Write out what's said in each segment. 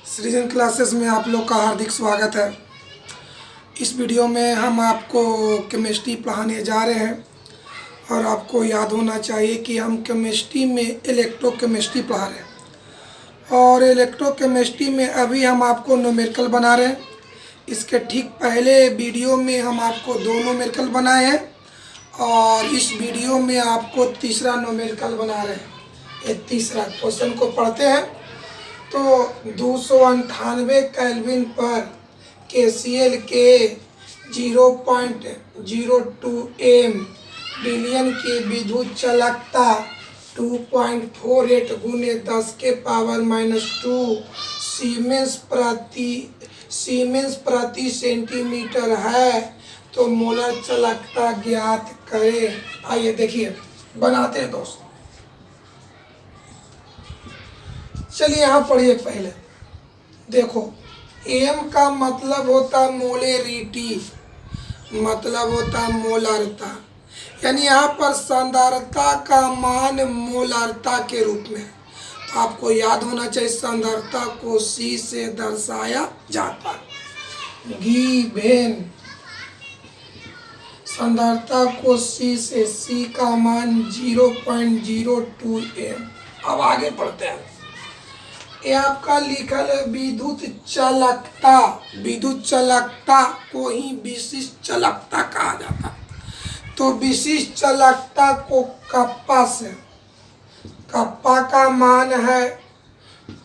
सृजन क्लासेस में आप लोग का हार्दिक स्वागत है। इस वीडियो में हम आपको केमिस्ट्री पढ़ाने जा रहे हैं और आपको याद होना चाहिए कि हम केमिस्ट्री में इलेक्ट्रोकेमिस्ट्री पढ़ा रहे हैं और इलेक्ट्रोकेमिस्ट्री में अभी हम आपको न्यूमेरिकल बना रहे हैं। इसके ठीक पहले वीडियो में हम आपको दो न्यूमेरिकल बनाए हैं और इस वीडियो में आपको तीसरा न्यूमेरिकल बना रहे हैं। ये तीसरा क्वेश्चन को पढ़ते हैं। तो 298 केल्विन पर KCl के 0.02 एम बिलियन की विद्युत चालकता 2.48 गुने 10⁻⁻² सीमेंस प्रति सेंटीमीटर है, तो मोलर चालकता ज्ञात करें। आइए देखिए बनाते हैं दोस्तों। चलिए यहाँ पढ़िए। पहले देखो, एम का मतलब होता मोलेरिटी, मतलब होता मोलरता, यानी यहाँ पर सांद्रता का मान मोलरता के रूप में। तो आपको याद होना चाहिए सांद्रता को C से दर्शाया जाता है। गिवेन सांद्रता को C से, C का मान 0.02 एम। अब आगे पढ़ते हैं। ये आपका लिखल है विद्युत चालकता। विद्युत चालकता को ही विशिष्ट चालकता कहा जाता है। तो विशिष्ट चालकता को कप्पा से, कप्पा का मान है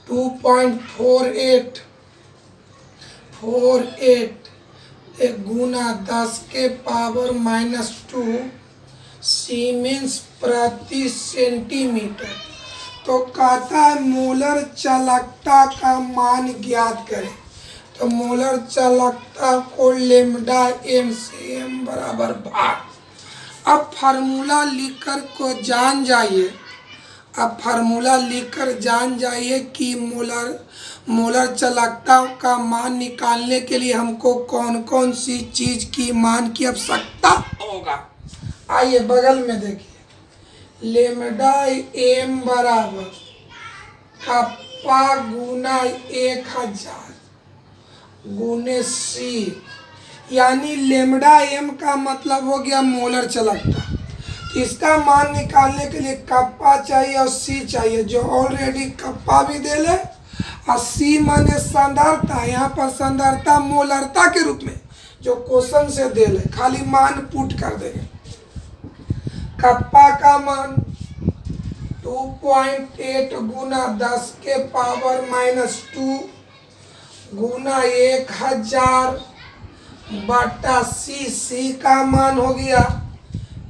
2.48 गुना 10⁻⁻² सीमेंस प्रति सेंटीमीटर। तो कहता है मोलर चालकता का मान ज्ञात करें। तो मोलर चालकता को लेम्डा एम से एम बराबर भाग। अब फार्मूला लिखकर को जान जाइए। अब फार्मूला लिखकर जान जाइए कि मोलर चालकता का मान निकालने के लिए हमको कौन कौन सी चीज की मान की आवश्यकता होगा। आइए बगल में देखिए। लेम्डा एम बराबर कप्पा गुना 1000 गुने C, यानी लेम्डा एम का मतलब हो गया मोलर चालकता। इसका मान निकालने के लिए कप्पा चाहिए और C चाहिए, जो ऑलरेडी कप्पा भी दे ले और C माने सांद्रता। यहाँ पर सांद्रता मोलरता के रूप में जो क्वेश्चन से दे ले, खाली मान पुट कर देंगे। कप्पा का मान 2.8 गुना 10⁻⁻² गुना 1000 बटा C का मान हो गया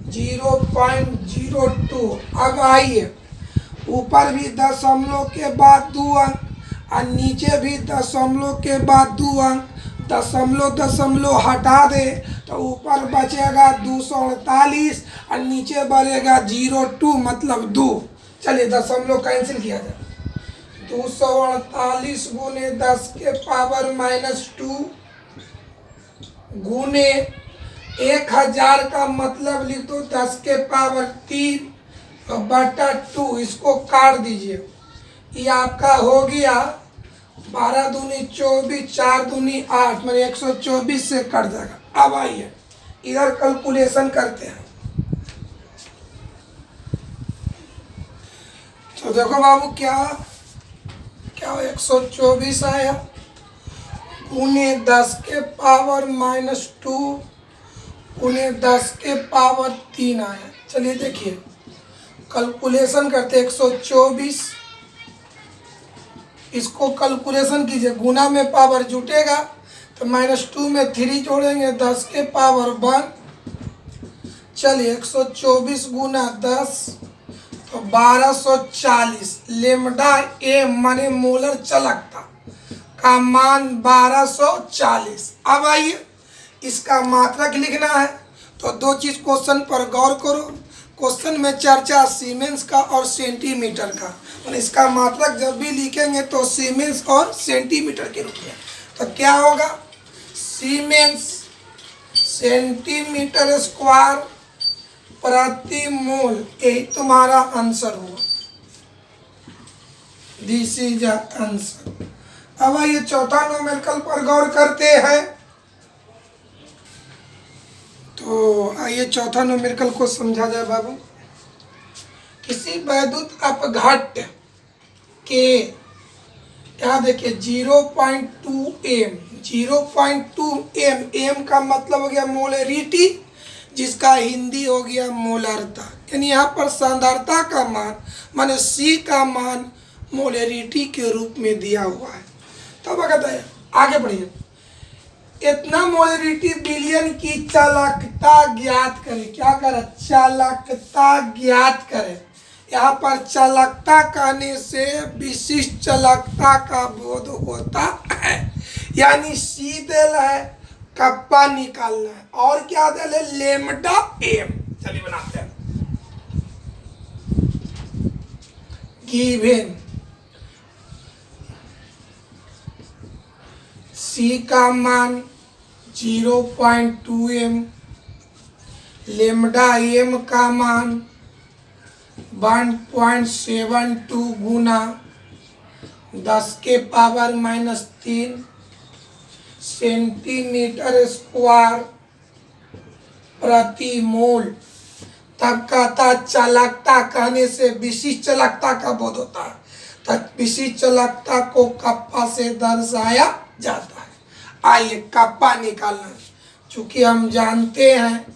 0.02। अब आइए, ऊपर भी दशमलव के बाद 2 अंक और नीचे भी दशमलव के बाद 2 अंक। दशमलव हटा दे तो ऊपर बचेगा 248 और नीचे बढ़ेगा 02 मतलब 2। चलिए दशमलव कैंसिल किया जाए। 248 गुने 10⁻⁻² गुने 1000 का मतलब लिख दो 10⁻³ और बटा 2। इसको काट दीजिए। ये आपका हो गया 12 दूनी 24, 4 दूनी 8, मतलब 124 से कट जाएगा। अब आइए इधर कैलकुलेशन करते हैं। तो देखो बाबू, क्या 124 आया गुने 10⁻⁻² गुने 10⁻³ आया। चलिए देखिए कैलकुलेशन करते। 124 इसको कैलकुलेशन कीजिए। गुना में पावर जुटेगा तो -2 में 3 जोड़ेंगे 10⁻1। चलिए 124 गुना 10 तो 1240। लेम्डा एम माने मोलर चालकता का मान 1240। अब आइए इसका मात्रक लिखना है। तो दो चीज क्वेश्चन पर गौर करो। क्वेश्चन में चर्चा सीमेंस का और सेंटीमीटर का, और इसका मात्रक जब भी लिखेंगे तो सीमेंस और सेंटीमीटर के रूप में। तो क्या होगा, सीमेंस सेंटीमीटर स्क्वायर प्रति मोल, यही तुम्हारा आंसर होगा। This is answer. अब आइए चौथा न्यूमेरिकल पर गौर करते हैं। तो आइए चौथा न्यूमेरिकल को समझा जाए बाबू। किसी वैद्युत अपघट्ट के, यहाँ देखिए 0.2 एम, 0.2 एम, एम का मतलब हो गया मोलरिटी, जिसका हिंदी हो गया मोलरता। यानी यहाँ पर सांद्रता का मान माने सी का मान मोलरिटी के रूप में दिया हुआ है। तब कहता है आगे बढ़िए, इतना मोलरिटी बिलियन की चालकता ज्ञात करें। क्या करें? चालकता ज्ञात करें। यहाँ पर चालकता कहने से विशिष्ट चालकता का बोध होता है, यानी सी देल है, कप्पा निकालना है, और क्या देल है? Lambda M. चलिए बनाते हैं। गिवन सी का मान 0.2 एम, लेमडा एम का मान 1.72 गुना 10 के पावर -3 सेंटीमीटर स्क्वायर प्रति मोल। तब कहता चालकता कहने से विशिष्ट चालकता का बोध होता है, तब विशिष्ट चालकता को कप्पा से दर्शाया जाता है। आइए कप्पा निकालना, चूंकि हम जानते हैं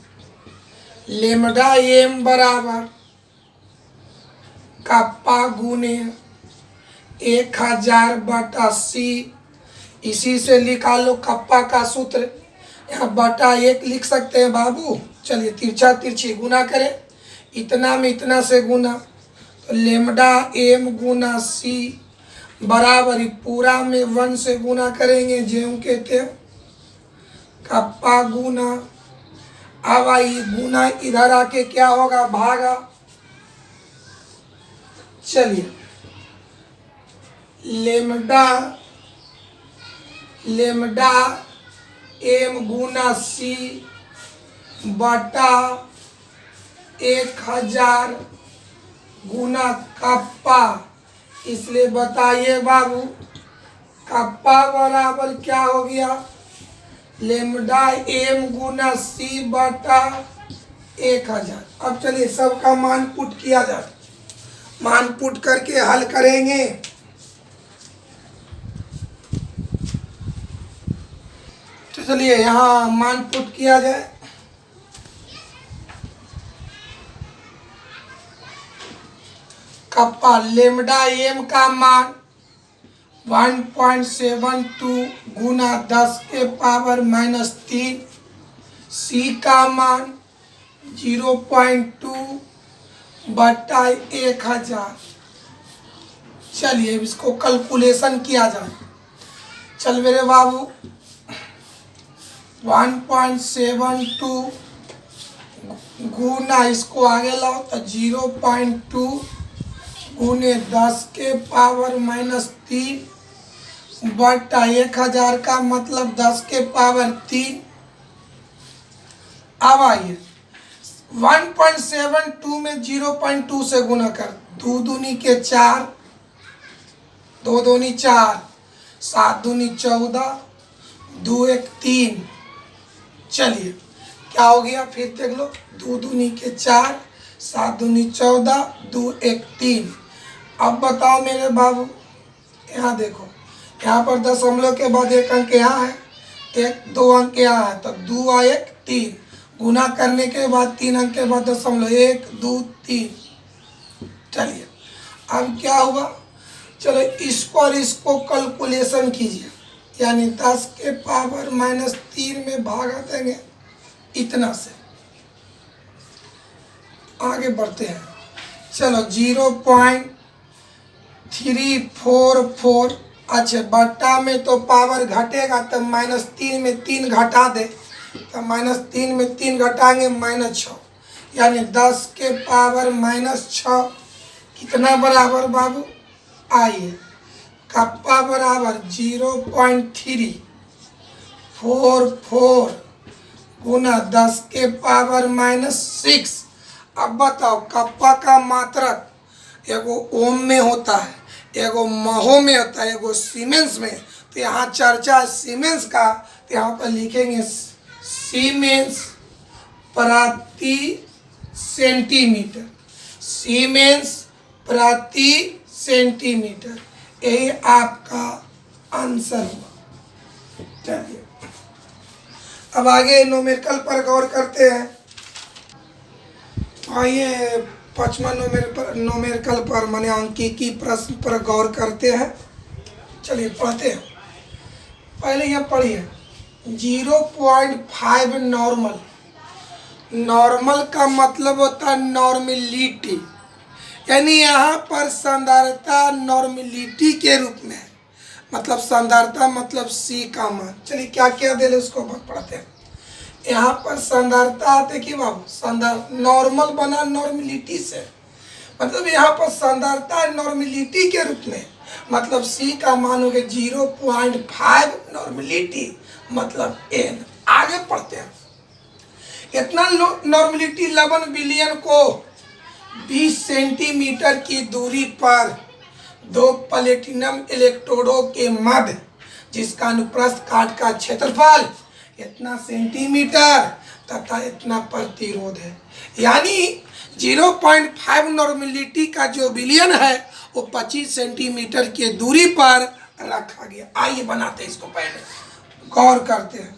लेमडा एम बराबर कप्पा गुने 1000/सी। इसी से निकालो कप्पा का सूत्र, यहाँ बटा 1 लिख सकते हैं बाबू। चलिए तिरछा तिरछी गुना करें, इतना में इतना से गुना, तो लेमडा एम गुना सी बराबर ही पूरा में 1 से गुना करेंगे, ज्यों के त्यों कप्पा गुना। अब आई गुना इधर आके क्या होगा? भागा। चलिए लेमडा एम गुना सी बटा 1000 गुना कप्पा। इसलिए बताइए बाबू कप्पा बराबर क्या हो गया? लेमडा एम गुना सी बटा 1000। अब चलिए सबका मान पुट किया जाए, मान पुट करके हल करेंगे। तो चलिए यहाँ मान पुट किया जाए। कप्पा लेमडा एम का मान 1.72 गुना 10 के पावर -3, सी का मान 0.2 बटा 1000। चलिए इसको कैलकुलेशन किया जाए। चल मेरे बाबू 1.72 गुना इसको आगे लाओ तो 0.2 गुने 10 के पावर -3 बटा 1000 का मतलब 10 के पावर 3। अब आइए 1.72 में 0.2 से गुना कर, 2 दूनी के 4, 2 दूनी 4, 7 दूनी 14, 2 1 3। चलिए क्या हो गया? फिर देख लो, 2 दूनी के 4, 7 दूनी 14, 2 1 3। अब बताओ मेरे बाबू, यहाँ देखो, यहाँ पर दशमलव के बाद 1 अंक यहाँ है, 2 अंक यहाँ है, तो 2 और 1 3। गुना करने के बाद 3 अंक के बाद दशमलव 1 2 3। चलिए अब क्या हुआ? चलो इसको और इसको कैलकुलेशन कीजिए, यानी 10 के पावर -3 में भागा देंगे इतना से। आगे बढ़ते हैं। चलो 0.344। अच्छा बट्टा में तो पावर घटेगा, तो -3 में 3 घटा दे, तो -3 में 3 घटाएंगे -6, यानी 10 के पावर -6 कितना बराबर बाबू? आइए कप्पा बराबर 0.344 गुना 10 के पावर -6। अब बताओ कप्पा का मात्रक एगो ओम में होता है, एगो महो में होता है, एगो सीमेंस में, तो यहाँ चर्चा है सीमेंस का, तो यहाँ पर लिखेंगे सीमेंस प्रति सेंटीमीटर, सीमेंस प्रति सेंटीमीटर, यही आपका आंसर हुआ। चलिए अब आगे न्यूमेरिकल पर गौर करते हैं। आइए पांचवा न्यूमेरिकल पर माने अंकीकी प्रश्न पर गौर करते हैं। चलिए पढ़ते हैं। पहले यह पढ़िए 0.5 नॉर्मल। नॉर्मल का मतलब होता है नॉर्मलिटी, यानी यहाँ पर सांद्रता नॉर्मलिटी के रूप में है। मतलब सांद्रता मतलब सी का मान। चलिए क्या क्या दे ले उसको पढ़ते हैं। यहाँ पर सांद्रता देखिए बाबू, नॉर्मल बना नॉर्मलिटी से, मतलब यहाँ पर सांद्रता नॉर्मलिटी के रूप में, मतलब सी का मान हो गया 0.5 नॉर्मलिटी मतलब n। आगे पढ़ते हैं। इतना नॉर्मलिटी 11 बिलियन को 20 सेंटीमीटर की दूरी पर दो प्लेटिनम इलेक्ट्रोडों के मध्य, जिसका अनुप्रस्थ काट का क्षेत्रफल इतना सेंटीमीटर तथा इतना प्रतिरोध है। यानी 0.5 नॉर्मलिटी का जो बिलियन है वो 25 सेंटीमीटर की दूरी पर रखा गया। आइए बनाते हैं इसको, पहले गौर करते हैं।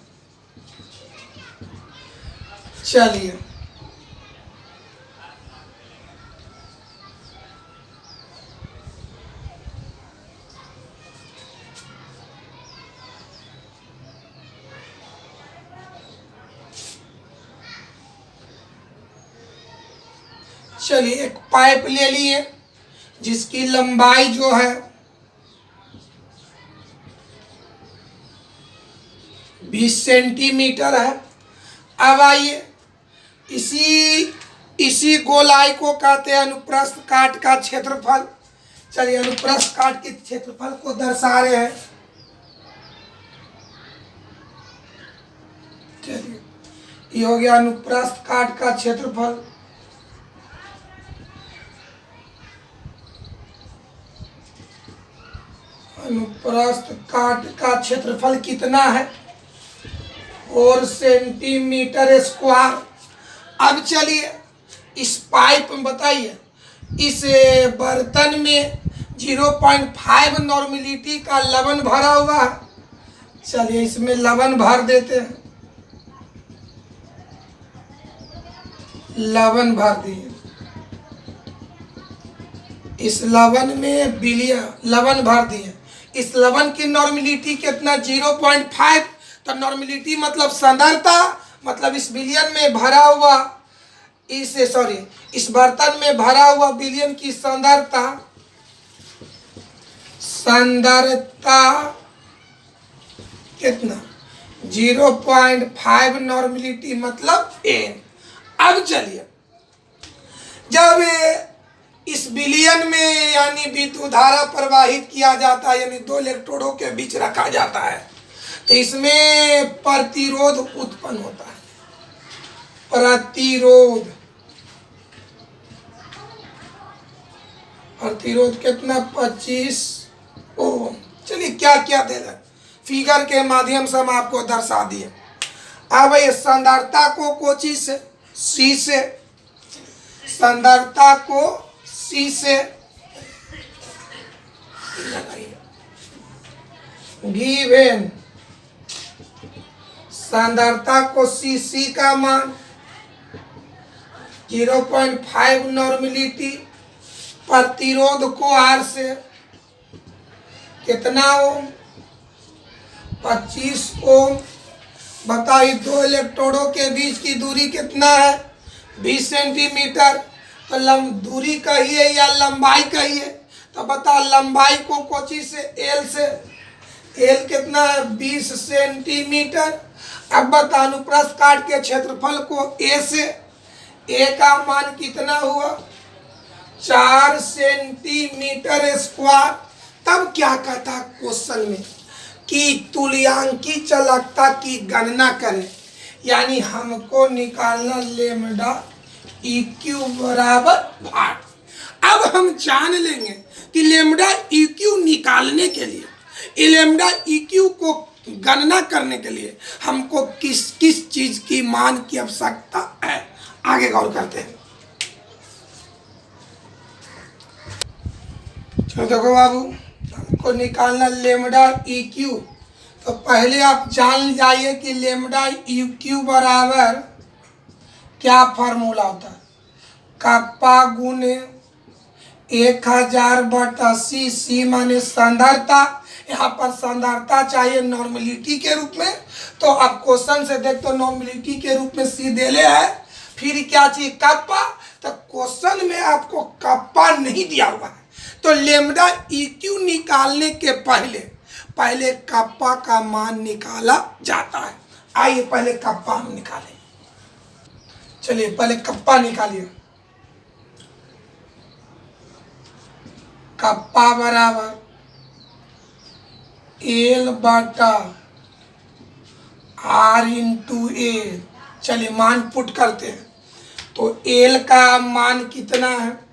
चलिए चलिए एक पाइप ले लिए जिसकी लंबाई जो है 20 सेंटीमीटर है। अब आइए इसी गोलाई को कहते हैं अनुप्रस्थ काट का क्षेत्रफल। चलिए अनुप्रस्थ काट के क्षेत्रफल को दर्शा रहे हैं। चलिए ये हो गया अनुप्रस्थ काट का क्षेत्रफल। अनुप्रस्थ काट का क्षेत्रफल कितना है? 4 सेंटीमीटर स्क्वायर। अब चलिए इस पाइप में बताइए, इस बर्तन में 0.5 नॉर्मलिटी का लवण भरा हुआ है। चलिए इसमें लवण भर देते हैं। लवण भर दिए। इस लवण में लवण भर दिए। इस लवण की नॉर्मलिटी कितना? 0.5। तो नॉर्मलिटी मतलब सांद्रता, मतलब इस बिलियन में भरा हुआ इस बर्तन में भरा हुआ बिलियन की सांद्रता कितना? 0.5 नॉर्मलिटी मतलब n। अब चलिए जब इस बिलियन में यानी विद्युत धारा प्रवाहित किया जाता है, यानी दो इलेक्ट्रोडों के बीच रखा जाता है, तो इसमें प्रतिरोध उत्पन्न होता है। प्रतिरोध कितना? 25 ओम। चलिए क्या क्या दे रहा है, फिगर के माध्यम से हम आपको दर्शा दिए। अब ये सांद्रता को कोची से? सी से। सांद्रता को सी से गिवन सांद्रता को सी का मान 0.5 नॉर्मलिटी, प्रतिरोध को आर से कितना ओम? 25 ओम। बताइए दो इलेक्ट्रोडों के बीच की दूरी कितना है? 20 सेंटीमीटर। तो दूरी कहिए या लंबाई कहिए, तो बता लंबाई को कोची से? एल से। एल कितना है? 20 सेंटीमीटर। अब बता अनुप्रस्थ काट के क्षेत्रफल को ए से। ए का मान कितना हुआ? 4 सेंटीमीटर स्क्वायर। तब क्या कहता क्वेश्चन में कि तुल्यांकी चालकता की गणना करें, यानी हमको निकालना लेमडा EQ बराबर भाग। अब हम जान लेंगे कि लेमडा EQ निकालने के लिए लेमडा EQ को गणना करने के लिए हमको किस किस चीज की मान की आवश्यकता है, आगे गौर करते हैं। चलो देखो बाबू, हमको निकालना लेमडा EQ। तो पहले आप जान जाइए कि लेमडा EQ बराबर क्या फार्मूला होता है। कप्पा गुने 1000/C, C माने सांद्रता, यहाँ पर सांद्रता चाहिए नॉर्मलिटी के रूप में, तो आप क्वेश्चन से देख तो नॉर्मलिटी के रूप में C दे ले है, फिर क्या चाहिए कप्पा, तो क्वेश्चन में आपको कप्पा नहीं दिया हुआ है, तो लेमडा EQ निकालने के पहले कप्पा का मान निकाला जाता है। आइए पहले कप्पा हम निकालें। चलिए पहले कप्पा निकालिए। कप्पा बराबर L/R/A। चलिए मान पुट करते हैं। तो L का मान कितना है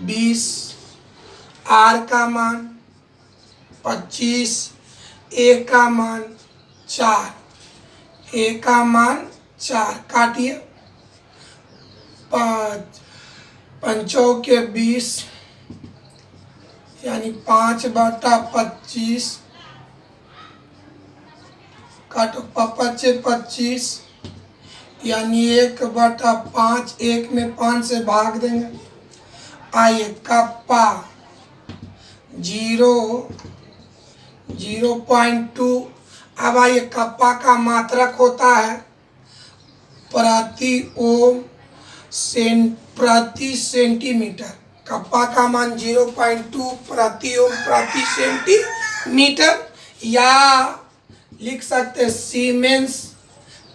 20, R का मान 25, A का मान 4, A का मान 4, काटिए 5 के 20 यानी 5/25, काटो 5×5 यानी 1/5, 1 में 5 से भाग देंगे। आइए कप्पा 0.2। अब आइए कप्पा का मात्रक होता है प्रति ओम प्रति सेंटीमीटर। कप्पा का मान 0.2 प्रति ओम प्रति सेंटीमीटर, या लिख सकते सीमेंस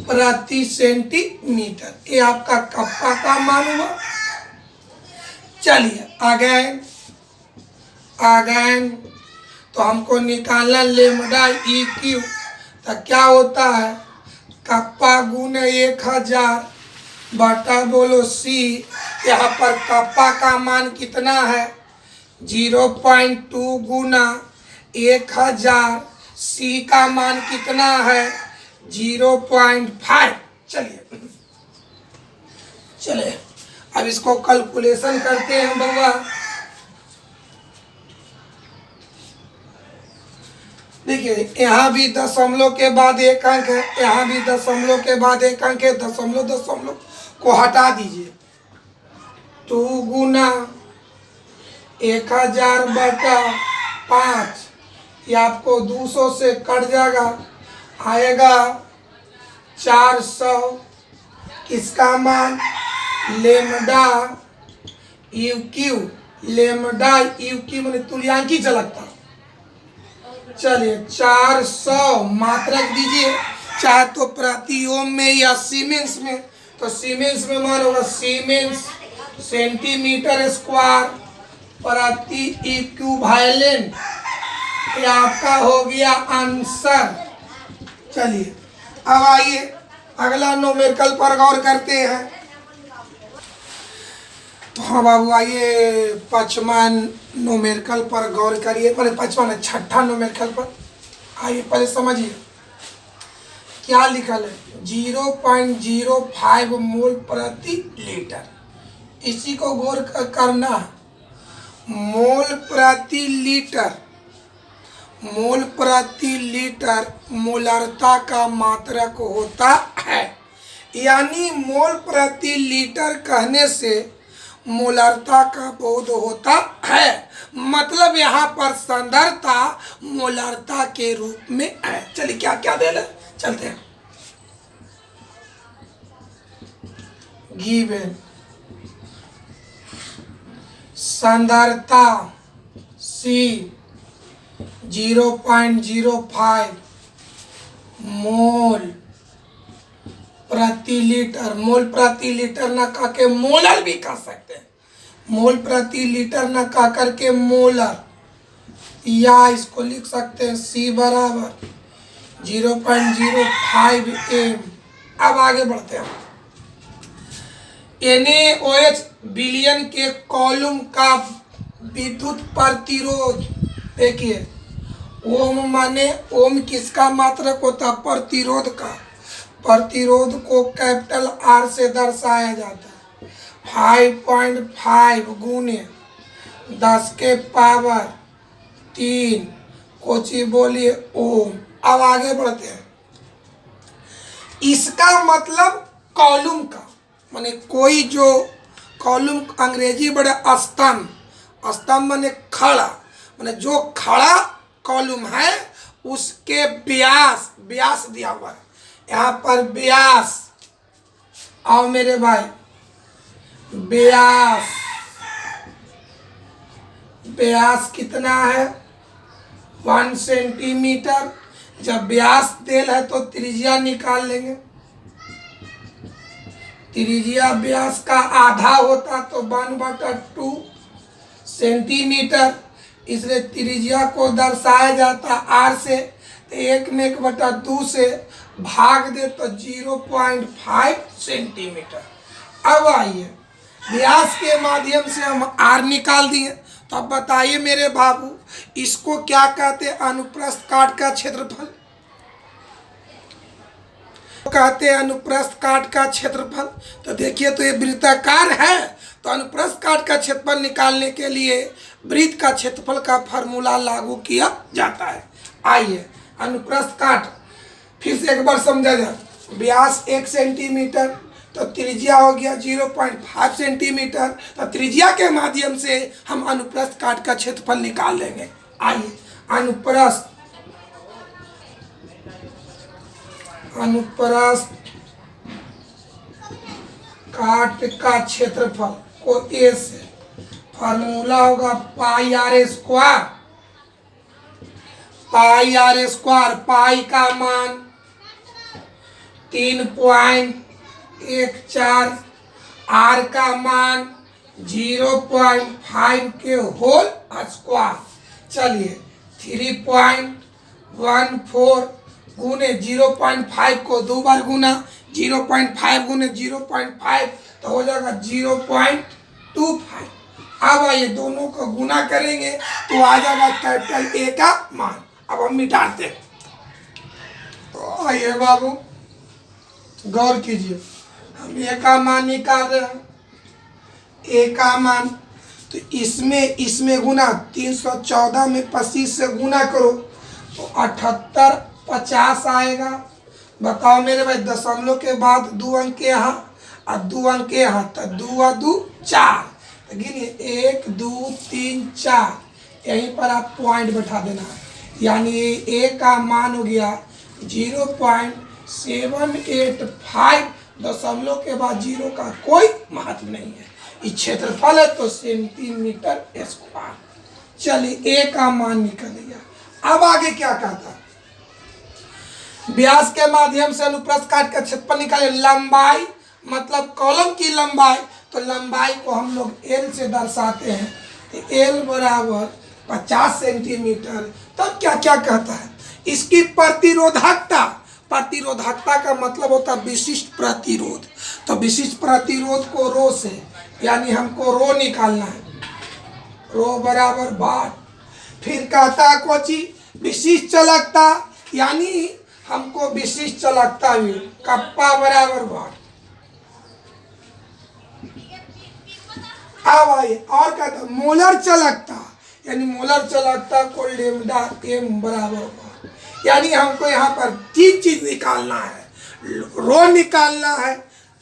प्रति सेंटीमीटर। ये आपका कप्पा का मान हुआ। चलिए अगेन तो हमको निकालना लेमडा EQ। तो क्या होता है कप्पा गुने 1000 बटा बोलो C। यहाँ पर कप्पा का मान कितना है 0.2 गुना 1000, C का मान कितना है 0.5। चलिए अब इसको कैलकुलेशन करते हैं बउआ। देखिए यहाँ भी दशमलव के बाद 1 अंक है, यहाँ भी दशमलव के बाद 1 अंक है, दशमलव को हटा दीजिए। 2 गुना 1000/5, ये आपको 200 से कट जाएगा, आएगा 400। किसका मान लेमडा EQ मैंने तुल्यांकी झलकता। चलिए 400 मात्रक दीजिए, चाहे तो प्रति ओम में या सीमेंस में। तो सीमेंस में मान होगा सीमेंस सेंटीमीटर स्क्वायर प्रति इक्विवेलेंट। ये आपका हो गया आंसर। चलिए अब आइए अगला न्यूमेरिकल पर गौर करते हैं। तो हाँ बाबू आइए 5वां न्यूमेरिकल पर गौर करिए। पहले 5वां छठा न्यूमेरिकल पर आइए, पहले समझिए क्या लिखल है 0.05 मोल प्रति लीटर। इसी को गौर करना। मोल प्रति लीटर मोलरता का मात्रक होता है, यानी मोल प्रति लीटर कहने से मोलरता का बोध होता है। मतलब यहाँ पर सांद्रता मोलरता के रूप में है। चलिए क्या क्या दे ले, चलते हैं। गिवन सांद्रता C 0.05 मोल प्रति लीटर। मोल प्रति लीटर न कह के मोलर भी कह सकते हैं। मोल प्रति लीटर न कह करके मोलर, या इसको लिख सकते हैं C बराबर 0.05 m। अब आगे बढ़ते हैं। NaOH बिलियन के कॉलम का विद्युत प्रतिरोध देखिए ओम माने ओम किसका मात्रक होता है? प्रतिरोध का। प्रतिरोध को कैपिटल आर से दर्शाया जाता है। 5.5 गुने 10⁻³ कोची बोलिए ओम। अब आगे बढ़ते हैं। इसका मतलब कॉलम का, माने कोई जो कॉलम अंग्रेजी बड़े स्तंभ, स्तंभ माने खड़ा, माने जो खड़ा कॉलम है उसके व्यास, व्यास दिया हुआ है यहाँ पर व्यास। आओ मेरे भाई, व्यास, व्यास कितना है? 1 सेंटीमीटर। जब व्यास देल है तो त्रिज्या निकाल लेंगे। त्रिज्या व्यास का आधा होता तो 1/2 सेंटीमीटर, इसलिए त्रिज्या को दर्शाया जाता आर से। तो 1 में 1/2 से भाग दे तो 0.5 सेंटीमीटर। अब आइए, व्यास के माध्यम से हम आर निकाल दिए। तो अब बताइए मेरे बाबू, इसको क्या कहते हैं? अनुप्रस्थ काट का क्षेत्रफल कहते हैं, अनुप्रस्थ काट का क्षेत्रफल। तो देखिए, तो ये वृत्ताकार है, तो अनुप्रस्थ काट का क्षेत्रफल निकालने के लिए वृत्त का क्षेत्रफल का फार्मूला लागू किया जाता है। आइए, अनुप्रस्थ काट फिर से एक बार समझा जाए। व्यास 1 सेंटीमीटर, तो त्रिज्या हो गया 0.5 सेंटीमीटर। तो त्रिज्या के माध्यम से हम अनुप्रस्थ काट का क्षेत्रफल निकाल लेंगे। आइए, अनुप्रस्थ काट का क्षेत्रफल को ए से, फार्मूला होगा pi r square. Pi r square, pi का मान 3.14, आर का मान 0.5 के होल स्क्वायर। चलिए, 3.14 गुने 0.5 को 2 बार गुना, 0.5 गुने 0.5 तो हो जाएगा 0.25। अब आइए, दोनों को गुना करेंगे तो आ जाएगा कैपिटल ए का मान। अब हम मिटाते हैं। तो आइए बाबू, गौर कीजिए, हम ए का मान निकाल रहे हैं। ए का मान, तो इसमें गुना 314 में 25 से गुना करो तो 7850 आएगा। बताओ मेरे भाई, दशमलव के बाद 2 अंक यहाँ और 2 अंक यहाँ, तो 2 और 2 4। तो गिनिए, 1 2 3 4, यहीं पर आप पॉइंट बैठा देना है। यानी ए का मान हो गया 0.785। दशमलव के बाद 0 का कोई महत्व नहीं है। ये क्षेत्रफल है तो सेंटीमीटर स्क्वायर। चलिए, ए का मान निकल गया। अब आगे क्या कहता है? व्यास के माध्यम से अनुप्रस्थ काट का क्षेत्रफल निकाले। लंबाई मतलब कॉलम की लंबाई, तो लंबाई को हम लोग एल से दर्शाते हैं। तो एल बराबर 50 सेंटीमीटर। तब क्या क्या कहता है? इसकी प्रतिरोधकता, प्रतिरोधकता का मतलब होता है विशिष्ट प्रतिरोध। तो विशिष्ट प्रतिरोध को रो से, यानी हमको रो निकालना है। रो बराबर 12। फिर कहता है कोची विशिष्ट चालकता, यानी हमको विशिष्ट चालकता भी कप्पा बराबर 12। अब आइए, और कहता है मोलर चालकता, यानी मोलर चालकता को लेमडा एम बराबर 12। यानी हमको यहाँ पर 3 चीज निकालना है। रो निकालना है,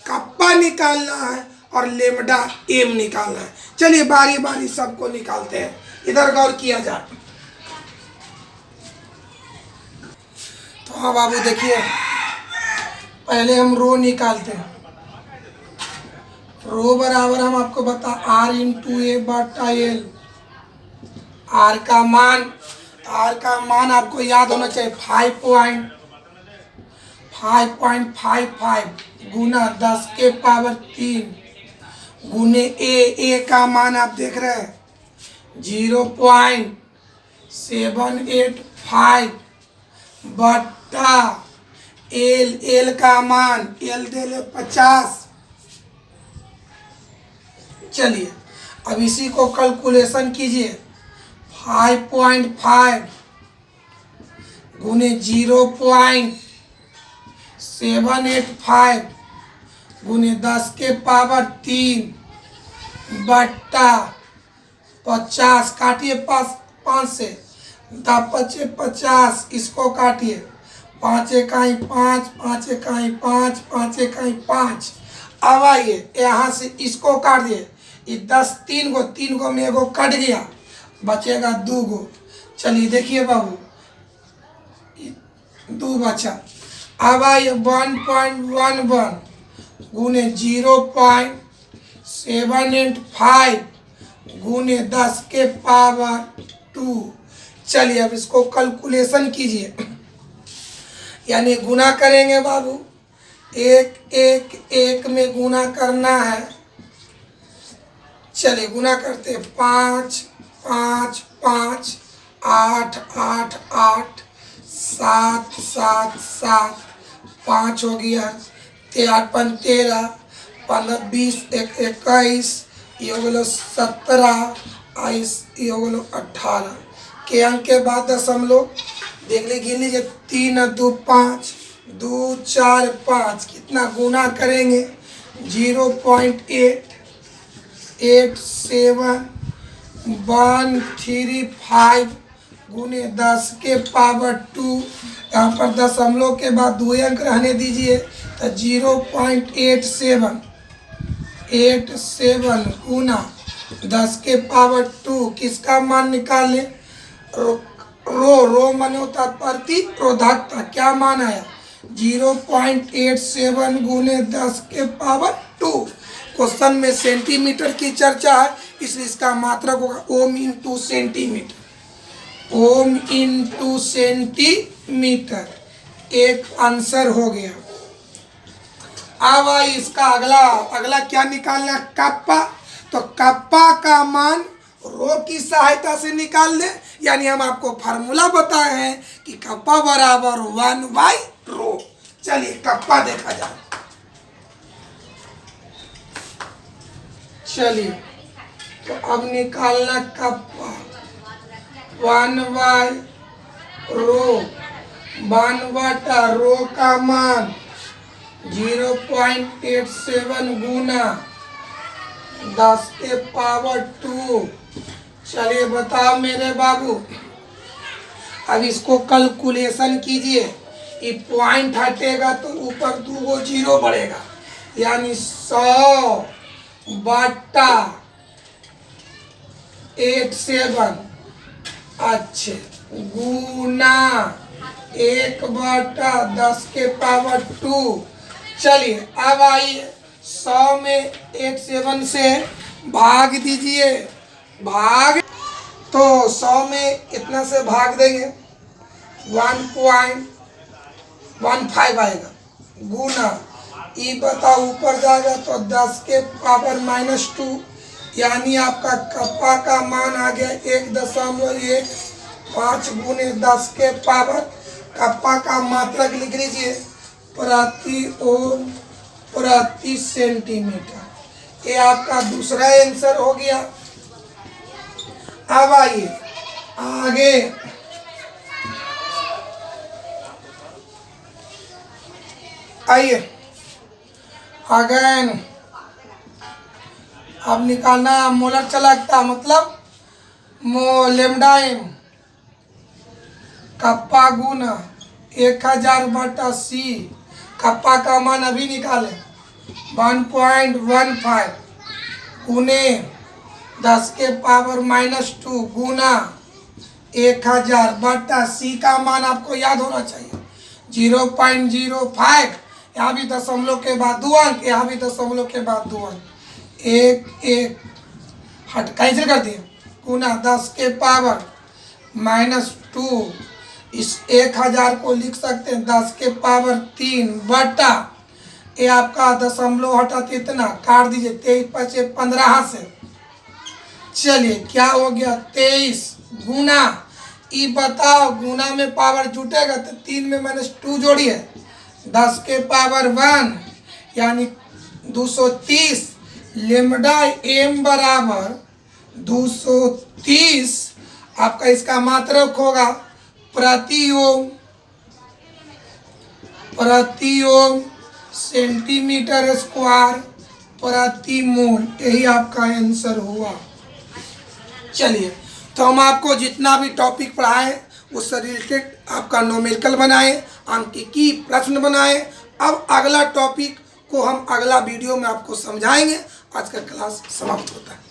कप्पा निकालना है और लेमडा एम निकालना है। चलिए बारी बारी सबको निकालते हैं। इधर गौर किया जाए। तो हाँ बाबू, देखिए, पहले हम रो निकालते हैं। रो बराबर हम आपको बता आर इंटू ए बटा एल। आर का मान, आर का मान आपको याद होना चाहिए 5.55 गुना 10⁻³ गुने ए का मान आप देख रहे हैं 0.785 बट्टा एल का मान, एल दे ले 50। चलिए, अब इसी को कैलकुलेशन कीजिए। 5.5 गुने 0.785 गुने 10 के पावर 3 बट्टा 50। काटिए 5 से 10×5 = 50। इसको काटिए 5 इकाई 5, 5 इकाई 5, 5 इकाई 5। अब आइए यहाँ से इसको काट दिए। ये 10 3 गो में एगो कट गया, बचेगा 2 गो। चलिए देखिए बाबू, 2 बचा। अब आइए 1.11 गुने 0.785 गुने 10 के पावर 2। चलिए अब इसको कैलकुलेशन कीजिए, यानी गुना करेंगे बाबू। 1 में गुना करना है। चलिए गुना करते हैं। 5 5 5 8 8 8 7 7 7 5 हो गया। 8 × 13 15 20 21 ये हो गलो 17 22 ये हो गलो 18 के अंक के बाद दशमलव देख लीजिए, गिन लीजिए। 3 × 2 5 2 4 5 कितना गुना करेंगे 0.887 गुने 10 के पावर 2। यहाँ पर दशमलव के बाद 2 अंक रहने दीजिए तो 0.87 गुना 10 के पावर 2 किसका मान निकालें। रो माने होता प्रतिरोधकता। क्या मान आया 0.87 गुने 10 के पावर 2। क्वेश्चन में सेंटीमीटर की चर्चा है, इसलिए इसका मात्रक होगा ohm into centimetre. Ohm into centimetre एक आंसर हो गया। अब इसका अगला क्या निकालना, कप्पा। तो कप्पा का मान रो की सहायता से निकाल दे, यानी हम आपको फार्मूला बताए हैं कि कप्पा बराबर 1/रो। चलिए कप्पा देखा जाए। चलिए तो अब निकालना कप्पा 1/रो। 1/रो का मान 0.87 गुना 10 के पावर 2। चलिए बताओ मेरे बाबू, अब इसको कैलकुलेशन कीजिए। ये पॉइंट हटेगा तो ऊपर 2 गो 0 बढ़ेगा, यानी 100/87 अच्छे गुना 1/10 के पावर 2। चलिए अब आइए 100 में 87 से भाग दीजिए। भाग तो 100 में इतना से भाग देंगे 1.15 आएगा गुना ये बताओ ऊपर जाएगा तो 10 के पावर -2, यानी आपका कप्पा का मान आ गया 1.15 गुने 10 के पावर। कप्पा का मात्रक लिख लीजिए प्रति ओम प्रति सेंटीमीटर। ये आपका दूसरा आंसर हो गया। अब आइए आगे अगेन अब निकालना मोलर चालकता, मतलब लेमडाइन कप्पा गुना 1000/c। कप्पा का मान अभी निकालें 1.15 गुने 10 के पावर -2 गुना 1000/c का मान आपको याद होना चाहिए 0.05। यहाँ भी दशमलव के बाद 2 अंक, यहाँ भी दशमलव के बाद 2 अंक। 1 हट कैंसिल कर दिए गुना 10 के पावर -2। इस 1000 को लिख सकते हैं 10 के पावर 3 बटा ये आपका दशमलव हटा इतना काट दीजिए 23 × 15 से। चलिए क्या हो गया 23 गुना ये बताओ गुना में पावर जुटेगा तो 3 में -2 जोड़िए 10 के पावर 1 यानी 230। लेमडा एम बराबर 230 आपका इसका मात्रक होगा प्रति ओम प्रति ओम, सेंटीमीटर स्क्वायर प्रति मोल, यही आपका आंसर हुआ। चलिए, तो हम आपको जितना भी टॉपिक पढ़ाए उससे रिलेटेड आपका न्यूमेरिकल बनाए, अंकिकी प्रश्न बनाए। अब अगला टॉपिक को हम अगला वीडियो में आपको समझाएंगे। आज का क्लास समाप्त होता है।